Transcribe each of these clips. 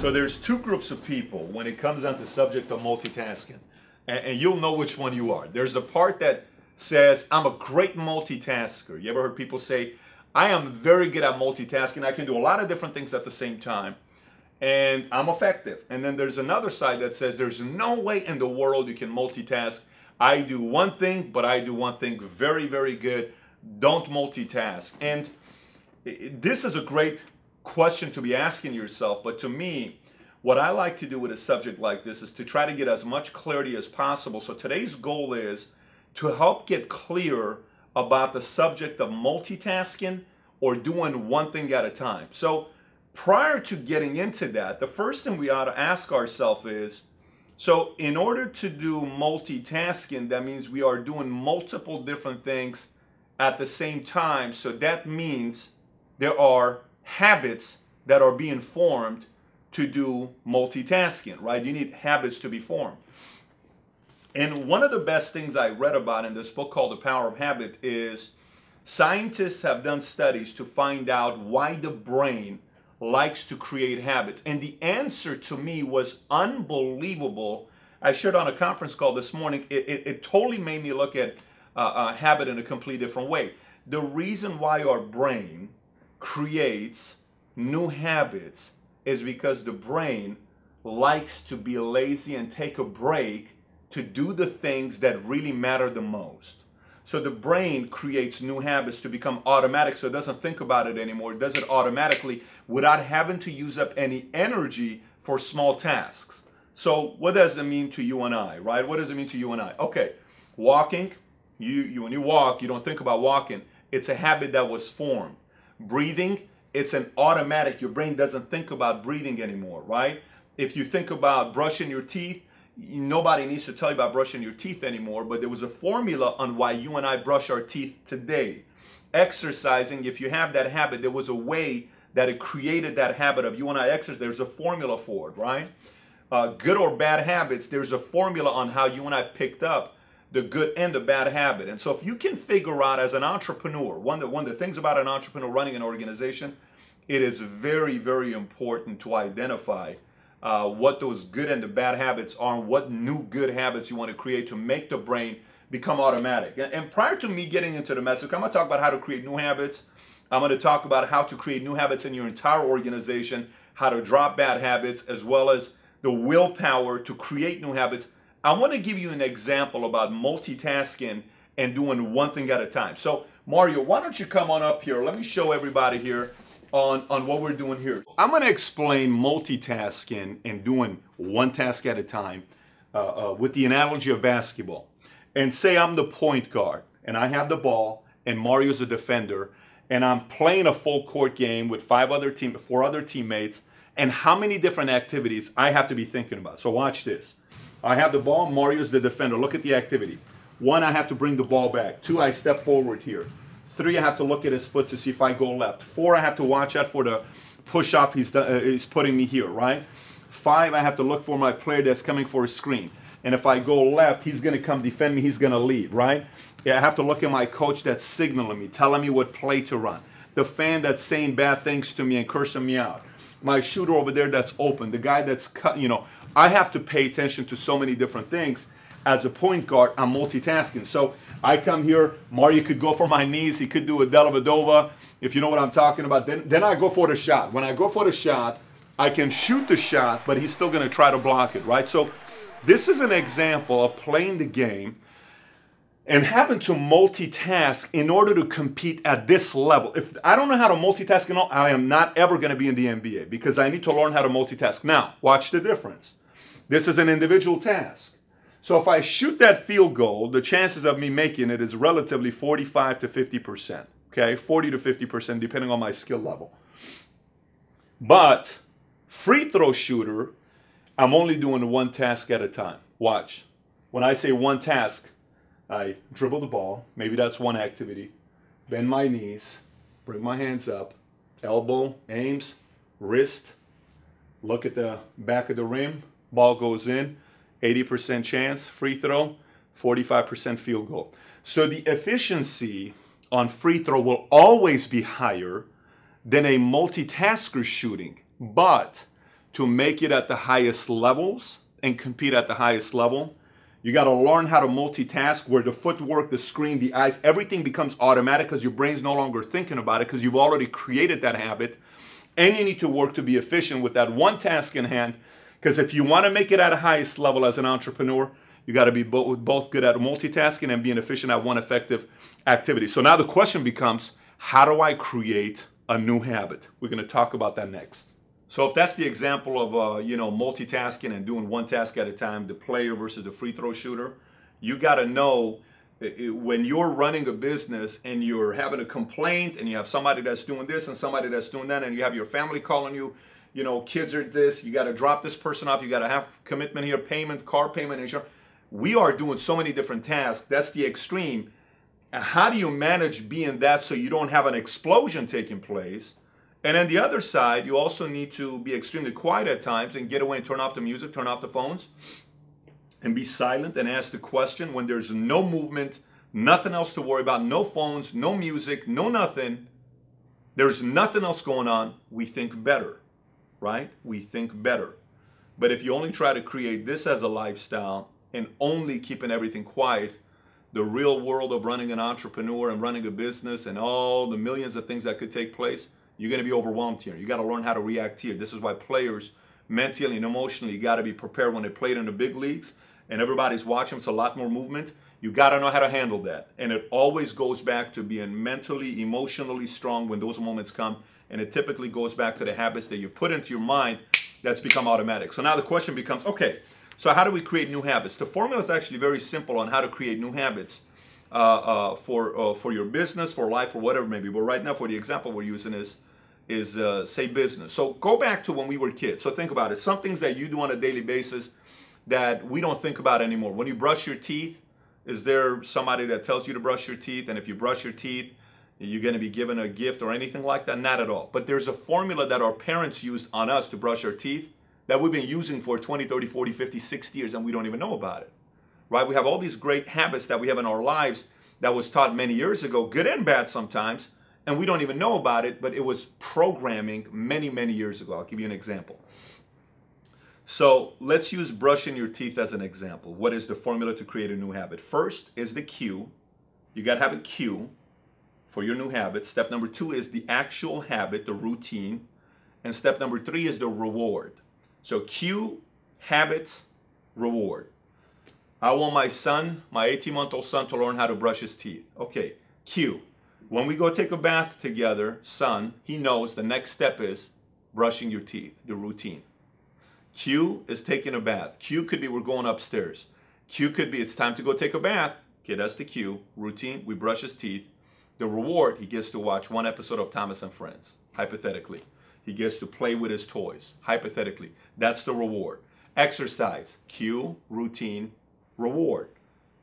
So there's two groups of people when it comes down to subject of multitasking. And you'll know which one you are. There's the part that says, I'm a great multitasker. You ever heard people say, I am very good at multitasking. I can do a lot of different things at the same time. And I'm effective. And then there's another side that says, there's no way in the world you can multitask. I do one thing, but I do one thing very, very good. Don't multitask. And this is a great question to be asking yourself, but to me, what I like to do with a subject like this is to try to get as much clarity as possible. So today's goal is to help get clear about the subject of multitasking or doing one thing at a time. So prior to getting into that, the first thing we ought to ask ourselves is, so in order to do multitasking, that means we are doing multiple different things at the same time. So that means there are habits that are being formed to do multitasking, right? You need habits to be formed. And one of the best things I read about in this book called The Power of Habit is scientists have done studies to find out why the brain likes to create habits. And the answer to me was unbelievable. I shared on a conference call this morning. It totally made me look at habit in a completely different way. The reason why our brain creates new habits is because the brain likes to be lazy and take a break to do the things that really matter the most. So the brain creates new habits to become automatic, so it doesn't think about it anymore. It does it automatically without having to use up any energy for small tasks. So what does it mean to you and I, right? What does it mean to you and I? Okay, walking, when you walk, you don't think about walking. It's a habit that was formed. Breathing, it's an automatic. Your brain doesn't think about breathing anymore, right? If you think about brushing your teeth, nobody needs to tell you about brushing your teeth anymore, but there was a formula on why you and I brush our teeth today. Exercising, if you have that habit, there was a way that it created that habit of you and I exercise. There's a formula for it, right? Good or bad habits, there's a formula on how you and I picked up the good and the bad habit. And so if you can figure out as an entrepreneur, one of the things about an entrepreneur running an organization, it is very, very important to identify what those good and the bad habits are and what new good habits you want to create to make the brain become automatic. And prior to me getting into the message, I'm going to talk about how to create new habits. I'm going to talk about how to create new habits in your entire organization, how to drop bad habits, as well as the willpower to create new habits. I want to give you an example about multitasking and doing one thing at a time. So Mario, why don't you come on up here? Let me show everybody here on what we're doing here. I'm going to explain multitasking and doing one task at a time with the analogy of basketball. And say I'm the point guard and I have the ball and Mario's a defender and I'm playing a full court game with four other teammates, and how many different activities I have to be thinking about. So watch this. I have the ball, Mario's the defender. Look at the activity. 1, I have to bring the ball back. 2, I step forward here. 3, I have to look at his foot to see if I go left. 4, I have to watch out for the push-off he's putting me here, right? 5, I have to look for my player that's coming for a screen. And if I go left, he's going to come defend me. He's going to lead, right? Yeah, I have to look at my coach that's signaling me, telling me what play to run. The fan that's saying bad things to me and cursing me out. My shooter over there that's open. The guy that's cut, I have to pay attention to so many different things. As a point guard, I'm multitasking. So I come here, Mario could go for my knees, he could do a Delavadova, if you know what I'm talking about. Then I go for the shot. When I go for the shot, I can shoot the shot, but he's still going to try to block it, right? So this is an example of playing the game and having to multitask in order to compete at this level. If I don't know how to multitask, I am not ever going to be in the NBA because I need to learn how to multitask. Now, watch the difference. This is an individual task. So if I shoot that field goal, the chances of me making it is relatively 45 to 50%, okay? 40 to 50% depending on my skill level. But free throw shooter, I'm only doing one task at a time. Watch. When I say one task, I dribble the ball, maybe that's one activity, bend my knees, bring my hands up, elbow, aims, wrist, look at the back of the rim, ball goes in, 80% chance, free throw, 45% field goal. So the efficiency on free throw will always be higher than a multitasker shooting, but to make it at the highest levels and compete at the highest level. You got to learn how to multitask, where the footwork, the screen, the eyes, everything becomes automatic because your brain's no longer thinking about it because you've already created that habit. And you need to work to be efficient with that one task in hand, because if you want to make it at the highest level as an entrepreneur, you got to be both good at multitasking and being efficient at one effective activity. So now the question becomes, how do I create a new habit? We're going to talk about that next. So if that's the example of multitasking and doing one task at a time, the player versus the free throw shooter, you got to know when you're running a business and you're having a complaint and you have somebody that's doing this and somebody that's doing that, and you have your family calling you, kids are this, you got to drop this person off, you got to have commitment here, payment, car payment, insurance. We are doing so many different tasks. That's the extreme. How do you manage being that so you don't have an explosion taking place? And then the other side, you also need to be extremely quiet at times and get away and turn off the music, turn off the phones, and be silent and ask the question when there's no movement, nothing else to worry about, no phones, no music, no nothing. There's nothing else going on. We think better, right? We think better. But if you only try to create this as a lifestyle and only keeping everything quiet, the real world of running an entrepreneur and running a business and all the millions of things that could take place, you're going to be overwhelmed here. You got to learn how to react here. This is why players, mentally and emotionally, you got to be prepared when they played in the big leagues and everybody's watching. It's a lot more movement. You got to know how to handle that. And it always goes back to being mentally, emotionally strong when those moments come. And it typically goes back to the habits that you put into your mind that's become automatic. So now the question becomes, okay, so how do we create new habits? The formula is actually very simple on how to create new habits for your business, for life, or whatever it may be. But right now, for the example we're using is say business. So go back to when we were kids. So think about it. Some things that you do on a daily basis that we don't think about anymore. When you brush your teeth, is there somebody that tells you to brush your teeth? And if you brush your teeth, you're going to be given a gift or anything like that? Not at all. But there's a formula that our parents used on us to brush our teeth that we've been using for 20, 30, 40, 50, 60 years, and we don't even know about it, right? We have all these great habits that we have in our lives that was taught many years ago, good and bad sometimes, and we don't even know about it, but it was programming many, many years ago. I'll give you an example. So let's use brushing your teeth as an example. What is the formula to create a new habit? First is the cue. You got to have a cue for your new habit. Step number 2 is the actual habit, the routine. And step number 3 is the reward. So cue, habit, reward. I want my son, my 18-month-old son, to learn how to brush his teeth. Okay, cue. When we go take a bath together, son, he knows the next step is brushing your teeth, the routine. Cue is taking a bath. Cue could be we're going upstairs. Cue could be it's time to go take a bath. Okay, that's the cue. Routine, we brush his teeth. The reward, he gets to watch one episode of Thomas and Friends, hypothetically. He gets to play with his toys, hypothetically. That's the reward. Exercise, cue, routine, reward.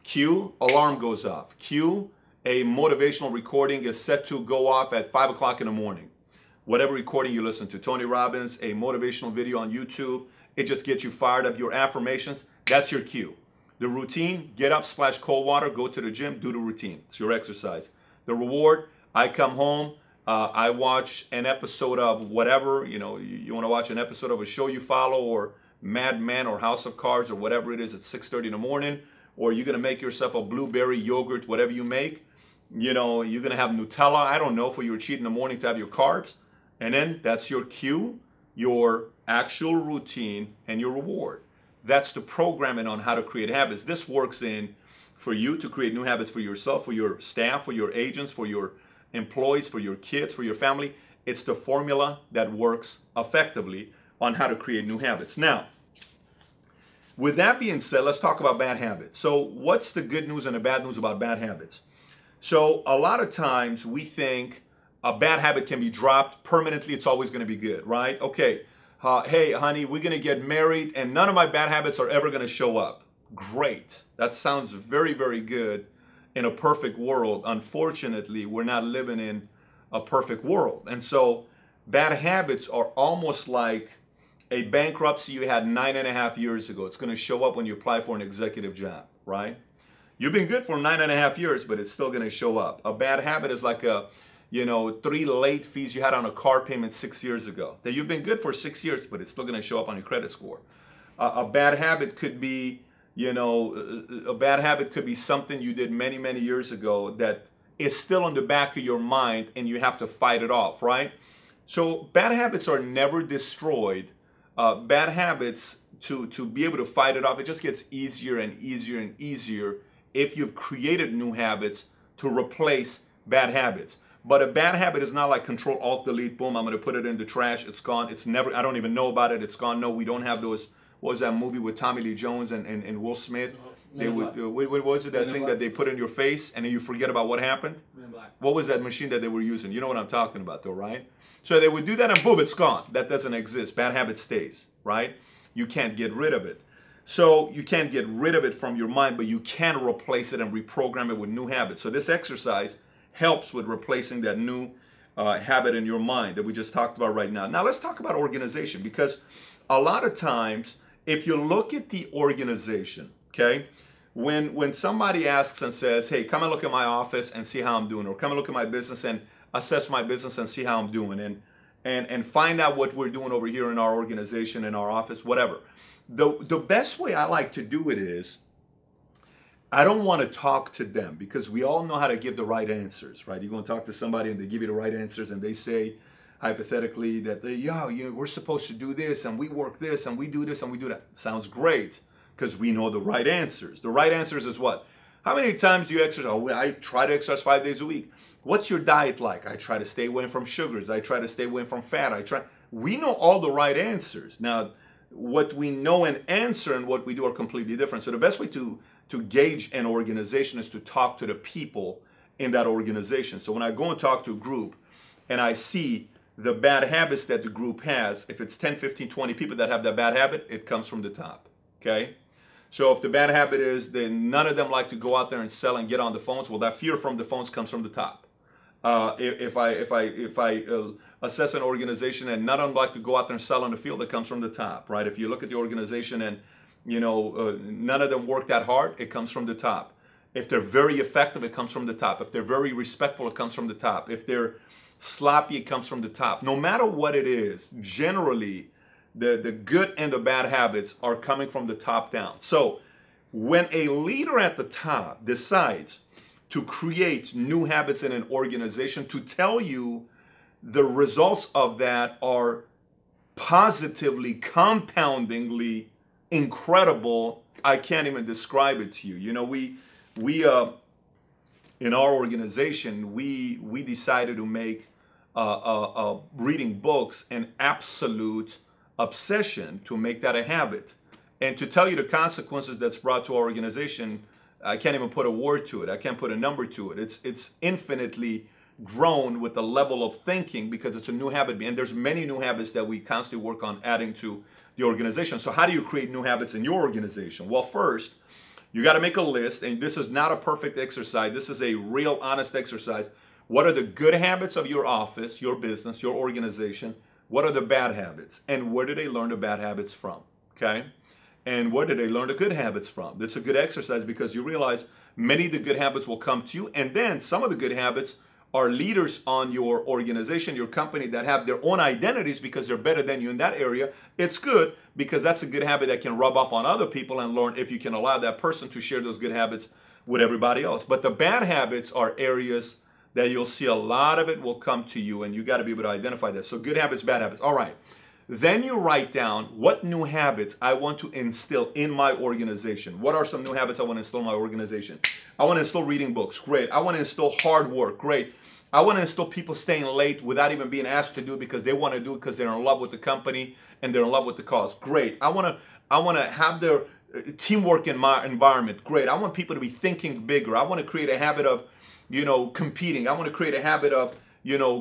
Cue, alarm goes off. Cue, a motivational recording is set to go off at 5 o'clock in the morning. Whatever recording you listen to, Tony Robbins, a motivational video on YouTube, it just gets you fired up. Your affirmations, that's your cue. The routine, get up, splash cold water, go to the gym, do the routine. It's your exercise. The reward, I come home, I watch an episode of whatever, you want to watch an episode of a show you follow, or Mad Men or House of Cards or whatever it is at 6:30 in the morning, or you're going to make yourself a blueberry yogurt, whatever you make. You're going to have Nutella, I don't know, for your cheat in the morning to have your carbs. And then that's your cue, your actual routine, and your reward. That's the programming on how to create habits. This works in for you to create new habits for yourself, for your staff, for your agents, for your employees, for your kids, for your family. It's the formula that works effectively on how to create new habits. Now, with that being said, let's talk about bad habits. So what's the good news and the bad news about bad habits? So a lot of times we think a bad habit can be dropped permanently. It's always going to be good, right? Okay, hey, honey, we're going to get married and none of my bad habits are ever going to show up. Great. That sounds very, very good in a perfect world. Unfortunately, we're not living in a perfect world. And so bad habits are almost like a bankruptcy you had 9.5 years ago. It's going to show up when you apply for an executive job, right? You've been good for 9.5 years, but it's still going to show up. A bad habit is like 3 late fees you had on a car payment 6 years ago. That you've been good for 6 years, but it's still going to show up on your credit score. A bad habit could be, a bad habit could be something you did many, many years ago that is still in the back of your mind and you have to fight it off, right? So bad habits are never destroyed. Bad habits, to be able to fight it off, it just gets easier and easier and easier if you've created new habits to replace bad habits. But a bad habit is not like Control Alt Delete, boom, I'm going to put it in the trash, it's gone, it's never, I don't even know about it, it's gone. No, we don't have those. What was that movie with Tommy Lee Jones and Will Smith? They would, what was it, that thing that they put in your face and then you forget about what happened? What was that machine that they were using? You know what I'm talking about though, right? So they would do that and boom, it's gone. That doesn't exist. Bad habit stays, right? You can't get rid of it. So you can't get rid of it from your mind, but you can replace it and reprogram it with new habits. So this exercise helps with replacing that new habit in your mind that we just talked about right now. Now let's talk about organization, because a lot of times, if you look at the organization, okay, when somebody asks and says, hey, come and look at my office and see how I'm doing, or come and look at my business and assess my business and see how I'm doing, and find out what we're doing over here in our organization, in our office, whatever. The best way I like to do it is, I don't want to talk to them, because we all know how to give the right answers, right? You're going to talk to somebody and they give you the right answers and they say, hypothetically, that we're supposed to do this and we work this and we do this and we do that. Sounds great, because we know the right answers. The right answers is what? How many times do you exercise? Oh, I try to exercise 5 days a week. What's your diet like? I try to stay away from sugars. I try to stay away from fat. We know all the right answers. Now, what we know and answer and what we do are completely different. So the best way to gauge an organization is to talk to the people in that organization. So when I go and talk to a group and I see the bad habits that the group has, if it's 10, 15, 20 people that have that bad habit, it comes from the top, okay? So if the bad habit is that none of them like to go out there and sell and get on the phones, well, that fear from the phones comes from the top. If I assess an organization and none of them like to go out there and sell on the field, it comes from the top, right? If you look at the organization and none of them work that hard, it comes from the top. If they're very effective, it comes from the top. If they're very respectful, it comes from the top. If they're sloppy, it comes from the top. No matter what it is, generally, the good and the bad habits are coming from the top down. So when a leader at the top decides to create new habits in an organization, to tell you the results of that are positively, compoundingly incredible, I can't even describe it to you. We in our organization, we decided to make reading books an absolute obsession, to make that a habit. And to tell you the consequences that's brought to our organization, I can't even put a word to it. I can't put a number to it. It's infinitely grown with the level of thinking, because it's a new habit. And there's many new habits that we constantly work on adding to the organization. So how do you create new habits in your organization? Well, first, you got to make a list, and this is not a perfect exercise. This is a real honest exercise. What are the good habits of your office, your business, your organization? What are the bad habits? And where do they learn the bad habits from? Okay? And where do they learn the good habits from? That's a good exercise, because you realize many of the good habits will come to you, and then some of the good habits are leaders on your organization, your company, that have their own identities because they're better than you in that area. It's good, because that's a good habit that can rub off on other people and learn if you can allow that person to share those good habits with everybody else. But the bad habits are areas that you'll see a lot of it will come to you, and you got to be able to identify that. So good habits, bad habits. All right. Then you write down what new habits I want to instill in my organization. What are some new habits I want to instill in my organization? I want to instill reading books. Great. I want to instill hard work. Great. I want to instill people staying late without even being asked to do it, because they want to do it because they're in love with the company and they're in love with the cause. Great. I want to have their teamwork in my environment. Great. I want people to be thinking bigger. I want to create a habit of, competing. I want to create a habit of,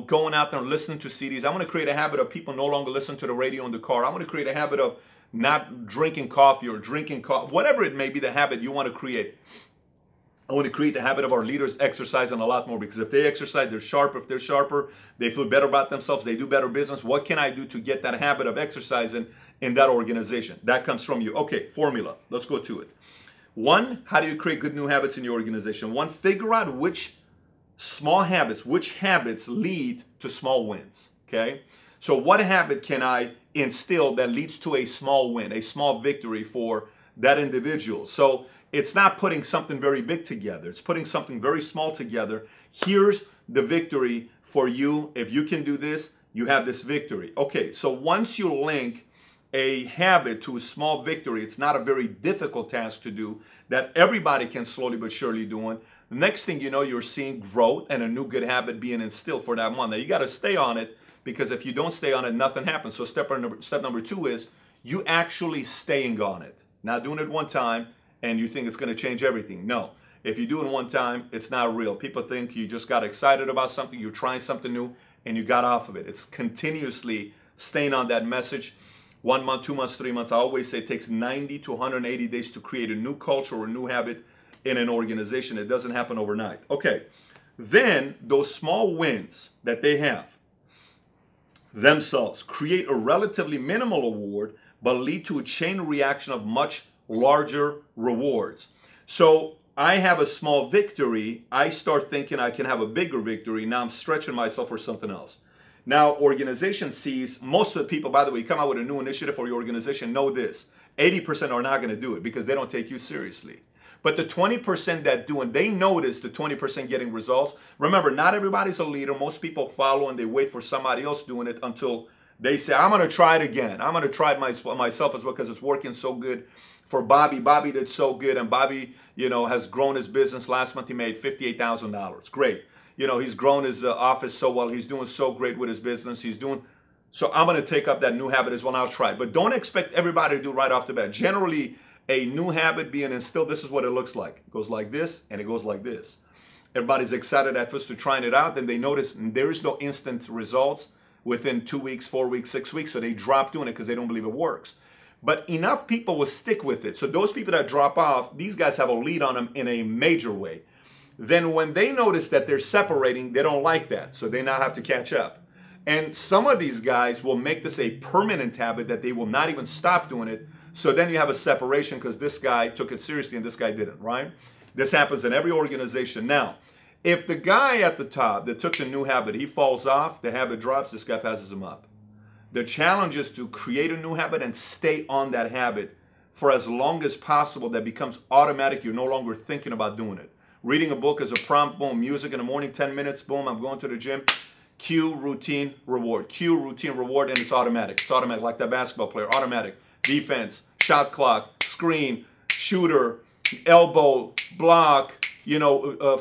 going out there and listening to CDs. I want to create a habit of people no longer listening to the radio in the car. I want to create a habit of not drinking coffee or drinking coffee, whatever it may be, the habit you want to create. I want to create the habit of our leaders exercising a lot more, because if they exercise, they're sharper. If they're sharper, they feel better about themselves. They do better business. What can I do to get that habit of exercising in that organization? That comes from you. Okay, formula. Let's go to it. 1, how do you create good new habits in your organization? 1, figure out which small habits, which habits lead to small wins, okay? So what habit can I instill that leads to a small win, a small victory for that individual? So it's not putting something very big together. It's putting something very small together. Here's the victory for you. If you can do this, you have this victory. Okay, so once you link a habit to a small victory, it's not a very difficult task to do that everybody can slowly but surely do. The next thing you know, you're seeing growth and a new good habit being instilled for that month. Now, you got to stay on it, because if you don't stay on it, nothing happens. So step number 2 is you actually staying on it. Not doing it one time and you think it's going to change everything. No. If you do it one time, it's not real. People think you just got excited about something, you're trying something new, and you got off of it. It's continuously staying on that message. 1 month, 2 months, 3 months. I always say it takes 90 to 180 days to create a new culture or a new habit in an organization. It doesn't happen overnight. Okay. Then those small wins that they have themselves create a relatively minimal reward, but lead to a chain reaction of much larger rewards. So I have a small victory. I start thinking I can have a bigger victory. Now I'm stretching myself for something else. Now, organization sees, most of the people, by the way, you come out with a new initiative for your organization, know this, 80% are not going to do it because they don't take you seriously. But the 20% that do, and they notice the 20% getting results. Remember, not everybody's a leader. Most people follow and they wait for somebody else doing it until they say, I'm going to try it again. I'm going to try it myself as well because it's working so good for Bobby. Bobby did so good, and Bobby, has grown his business. Last month he made $58,000. Great. He's grown his office so well. He's doing so great with his business. So I'm going to take up that new habit as well, and I'll try it. But don't expect everybody to do right off the bat. Generally, a new habit being instilled, this is what it looks like. It goes like this, and it goes like this. Everybody's excited at first to trying it out. Then they notice there is no instant results within 2 weeks, 4 weeks, 6 weeks. So they drop doing it because they don't believe it works. But enough people will stick with it. So those people that drop off, these guys have a lead on them in a major way. Then when they notice that they're separating, they don't like that. So they now have to catch up. And some of these guys will make this a permanent habit that they will not even stop doing it. So then you have a separation because this guy took it seriously and this guy didn't, right? This happens in every organization. Now, if the guy at the top that took the new habit, he falls off, the habit drops, this guy passes him up. The challenge is to create a new habit and stay on that habit for as long as possible. That becomes automatic. You're no longer thinking about doing it. Reading a book is a prompt, boom. Music in the morning, 10 minutes, boom. I'm going to the gym. Cue, routine, reward. Cue, routine, reward, and it's automatic. It's automatic, like that basketball player. Automatic. Defense, shot clock, screen, shooter, elbow, block,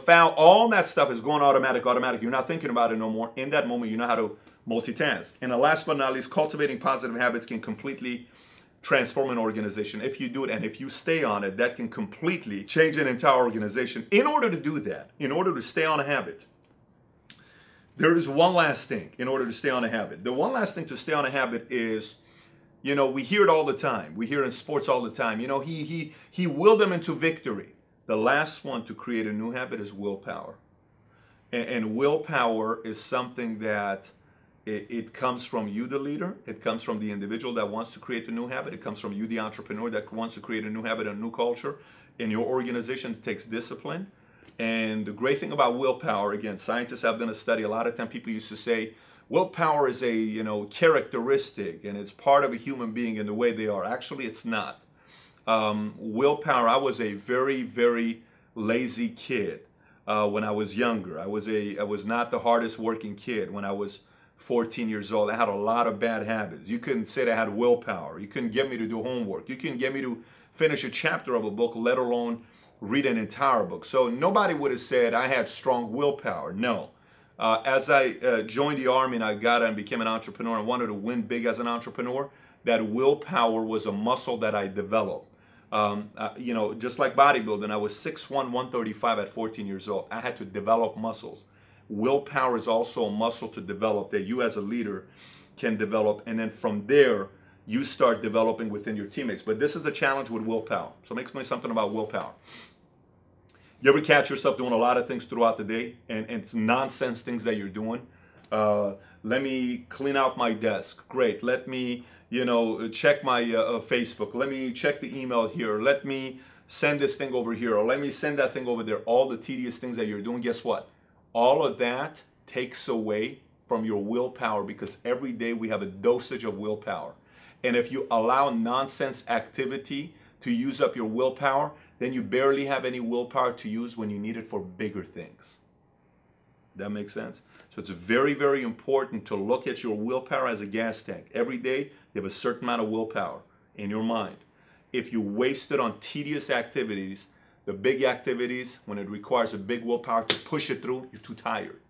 foul. All that stuff is going automatic. You're not thinking about it no more. In that moment, you know how to multitask. And the last but not least, cultivating positive habits can completely transform an organization. If you do it and if you stay on it, that can completely change an entire organization. In order to do that, in order to stay on a habit, there is one last thing in order to stay on a habit. The one last thing to stay on a habit is, we hear it all the time. We hear it in sports all the time. He willed them into victory. The last one to create a new habit is willpower. And willpower is something that it comes from you, the leader. It comes from the individual that wants to create a new habit. It comes from you, the entrepreneur, that wants to create a new habit, a new culture. In your organization, it takes discipline. And the great thing about willpower, again, scientists have done a study. A lot of time people used to say, willpower is a characteristic and it's part of a human being in the way they are. Actually, it's not. Willpower, I was a very, very lazy kid when I was younger. I was not the hardest working kid when I was 14 years old. I had a lot of bad habits. You couldn't say that I had willpower. You couldn't get me to do homework. You couldn't get me to finish a chapter of a book, let alone read an entire book. So nobody would have said I had strong willpower. No. As I joined the Army and I got and became an entrepreneur and wanted to win big as an entrepreneur, that willpower was a muscle that I developed. Just like bodybuilding, I was 6'1", 135 at 14 years old. I had to develop muscles. Willpower is also a muscle to develop that you as a leader can develop. And then from there, you start developing within your teammates. But this is the challenge with willpower. So let me explain something about willpower. You ever catch yourself doing a lot of things throughout the day and it's nonsense things that you're doing? Let me clean out my desk. Great. Let me, check my Facebook. Let me check the email here. Let me send this thing over here. Or let me send that thing over there. All the tedious things that you're doing, guess what? all of that takes away from your willpower, because every day we have a dosage of willpower. And if you allow nonsense activity to use up your willpower, then you barely have any willpower to use when you need it for bigger things. That makes sense? So it's very, very important to look at your willpower as a gas tank. Every day you have a certain amount of willpower in your mind. If you waste it on tedious activities, the big activities, when it requires a big willpower to push it through, you're too tired.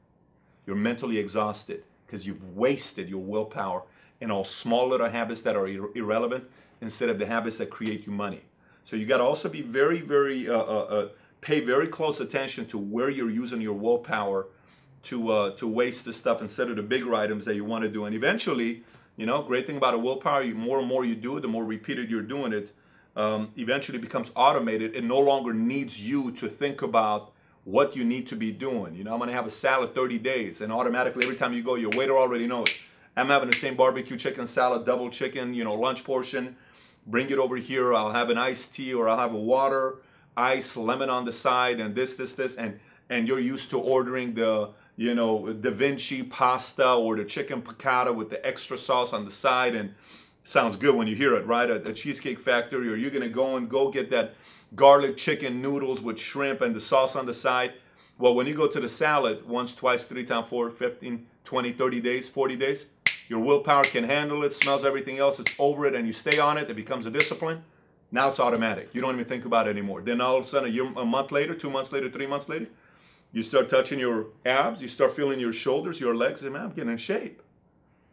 You're mentally exhausted because you've wasted your willpower in all small little habits that are irrelevant instead of the habits that create you money. So you got to also be very, pay very close attention to where you're using your willpower to waste the stuff instead of the bigger items that you want to do. And eventually, great thing about a willpower, more and more you do it, the more repeated you're doing it, eventually becomes automated. It no longer needs you to think about what you need to be doing. I'm going to have a salad 30 days, and automatically every time you go, your waiter already knows. I'm having the same barbecue chicken salad, double chicken, lunch portion. Bring it over here. I'll have an iced tea, or I'll have a water, ice, lemon on the side, and this, and you're used to ordering the, Da Vinci pasta or the chicken piccata with the extra sauce on the side, and it sounds good when you hear it, right? At a Cheesecake Factory, or you're gonna go get that garlic chicken noodles with shrimp and the sauce on the side. Well, when you go to the salad once, twice, 3 times, 4, 15, 20, 30 days, 40 days, your willpower can handle it, smells everything else, it's over it, and you stay on it, it becomes a discipline. Now it's automatic. You don't even think about it anymore. Then all of a sudden, a month later, 2 months later, 3 months later, you start touching your abs, you start feeling your shoulders, your legs, and man, I'm getting in shape.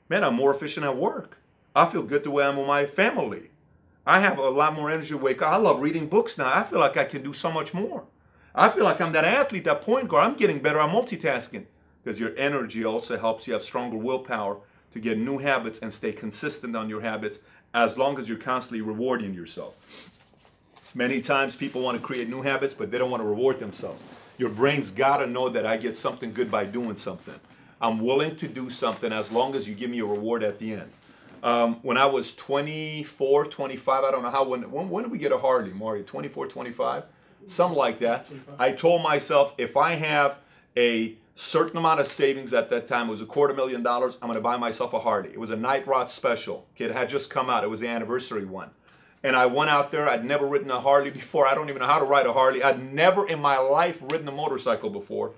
Man, I'm more efficient at work. I feel good the way I'm with my family. I have a lot more energy to wake up. I love reading books now. I feel like I can do so much more. I feel like I'm that athlete, that point guard. I'm getting better at multitasking, because your energy also helps you have stronger willpower to get new habits and stay consistent on your habits, as long as you're constantly rewarding yourself. Many times people want to create new habits, but they don't want to reward themselves. Your brain's got to know that I get something good by doing something. I'm willing to do something as long as you give me a reward at the end. When I was 24, 25, I don't know how, when did we get a Harley, Mario? 24, 25? Something like that. 25. I told myself, if I have a certain amount of savings at that time, it was $250,000, I'm going to buy myself a Harley. It was a Night Rod Special. It had just come out. It was the anniversary one. And I went out there. I'd never ridden a Harley before. I don't even know how to ride a Harley. I'd never in my life ridden a motorcycle before.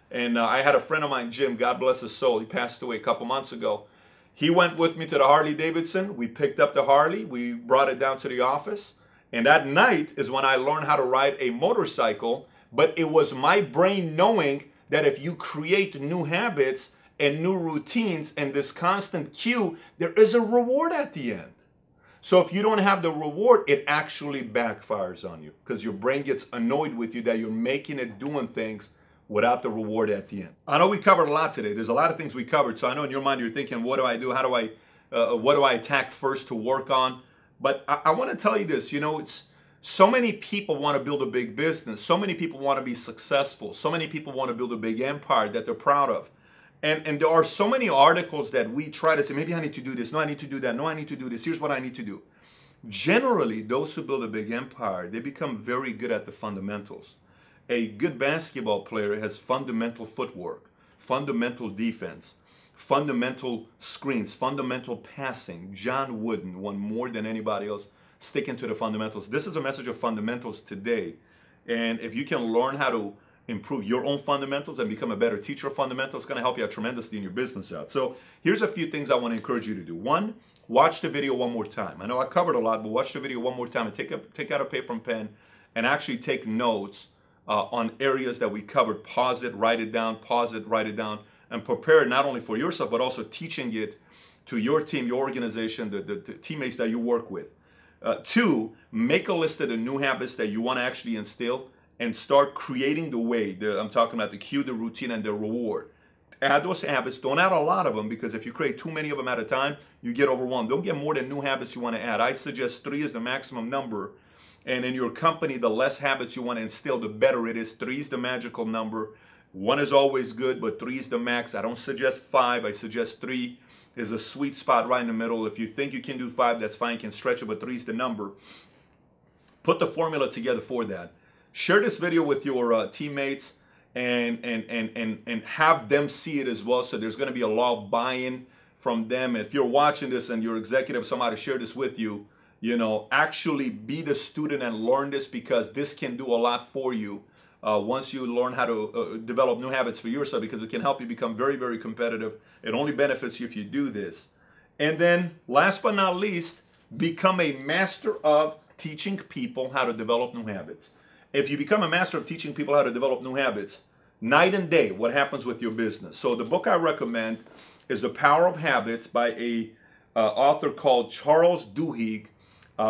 And I had a friend of mine, Jim, God bless his soul. He passed away a couple months ago. He went with me to the Harley Davidson. We picked up the Harley. We brought it down to the office. And that night is when I learned how to ride a motorcycle. But it was my brain knowing that if you create new habits and new routines and this constant cue, there is a reward at the end. So if you don't have the reward, it actually backfires on you, because your brain gets annoyed with you that you're making it doing things without the reward at the end. I know we covered a lot today. There's a lot of things we covered. So I know in your mind you're thinking, what do I do? How do what do I attack first to work on? But I want to tell you this, it's so many people want to build a big business. So many people want to be successful. So many people want to build a big empire that they're proud of. And there are so many articles that we try to say, maybe I need to do this. No, I need to do that. No, I need to do this. Here's what I need to do. Generally, those who build a big empire, they become very good at the fundamentals. A good basketball player has fundamental footwork, fundamental defense, fundamental screens, fundamental passing. John Wooden won more than anybody else sticking to the fundamentals. This is a message of fundamentals today. And if you can learn how to improve your own fundamentals and become a better teacher of fundamentals, it's going to help you out tremendously in your business out. So here's a few things I want to encourage you to do. One, watch the video one more time. I know I covered a lot, but watch the video one more time and take out a paper and pen and actually take notes on areas that we covered. Pause it, write it down, pause it, write it down, and prepare not only for yourself, but also teaching it to your team, your organization, the teammates that you work with. Two, make a list of the new habits that you want to actually instill and start creating the way. I'm talking about the cue, the routine, and the reward. Add those habits. Don't add a lot of them, because if you create too many of them at a time, you get overwhelmed. Don't get more than new habits you want to add. I suggest 3 is the maximum number. And in your company, the less habits you want to instill, the better it is. 3 is the magical number. 1 is always good, but 3 is the max. I don't suggest 5. I suggest 3 is a sweet spot right in the middle. If you think you can do 5, that's fine. You can stretch it, but 3 is the number. Put the formula together for that. Share this video with your teammates and have them see it as well. So there's going to be a lot of buy-in from them. If you're watching this and your executive, somebody share this with you, actually be the student and learn this, because this can do a lot for you once you learn how to develop new habits for yourself, because it can help you become very, very competitive. It only benefits you if you do this. And then last but not least, become a master of teaching people how to develop new habits. If you become a master of teaching people how to develop new habits, night and day, what happens with your business? So the book I recommend is The Power of Habits by a author called Charles Duhigg.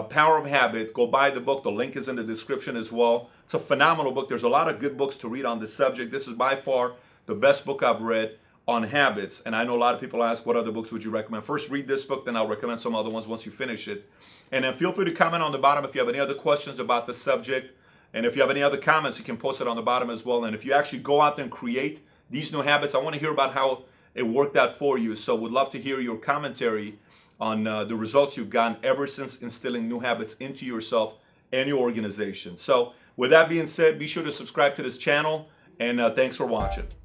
Power of Habit. Go buy the book. The link is in the description as well. It's a phenomenal book. There's a lot of good books to read on this subject. This is by far the best book I've read on habits. And I know a lot of people ask, what other books would you recommend? First, read this book, then I'll recommend some other ones once you finish it. And then feel free to comment on the bottom if you have any other questions about the subject. And if you have any other comments, you can post it on the bottom as well. And if you actually go out there and create these new habits, I want to hear about how it worked out for you. So would love to hear your commentary on the results you've gotten ever since instilling new habits into yourself and your organization. So with that being said, be sure to subscribe to this channel, and thanks for watching.